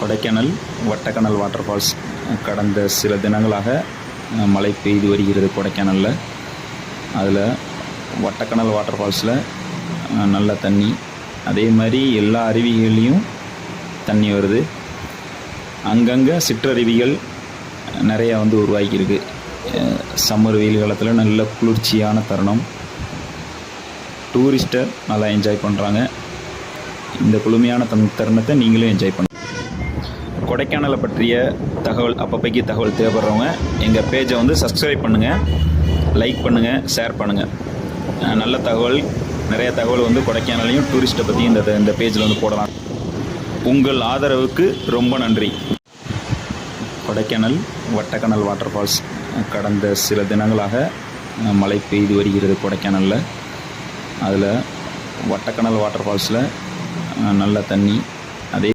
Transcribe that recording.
Kodaikanal Vattakanal water falls கடந்த சில தினங்களாக மழை பெய்து வருகிறது கொடைக்கானலில். அதில் வட்டக்கணல் வாட்டர் ஃபால்ஸில் நல்ல தண்ணி, அதே மாதிரி எல்லா அருவிகள்லேயும் தண்ணி வருது. அங்கங்கே சிற்றருவிகள் நிறையா உருவாகியிருக்கு. சம்மர் வெயில் காலத்தில் நல்ல குளிர்ச்சியான தருணம். டூரிஸ்டர் நல்லா என்ஜாய் பண்ணுறாங்க. இந்த குளுமையான தருணத்தை நீங்களும் என்ஜாய் பண்ணுங்கள். கொடைக்கானலை பற்றிய தகவல், அப்பப்பைக்கு தகவல் தேவைப்படுறவங்க எங்கள் பேஜை சப்ஸ்கிரைப் பண்ணுங்கள், லைக் பண்ணுங்கள், ஷேர் பண்ணுங்கள். நல்ல தகவல், நிறைய தகவல் கொடைக்கானலையும் டூரிஸ்ட்டை பற்றியும் இந்த பேஜில் போடலாம். உங்கள் ஆதரவுக்கு ரொம்ப நன்றி. கொடைக்கானல் வட்டக்கணல் வாட்டர் ஃபால்ஸ் கடந்த சில தினங்களாக மழை பெய்து வருகிறது கொடைக்கானலில். அதில் வட்டக்கணல் வாட்டர் ஃபால்ஸில் நல்ல தண்ணி,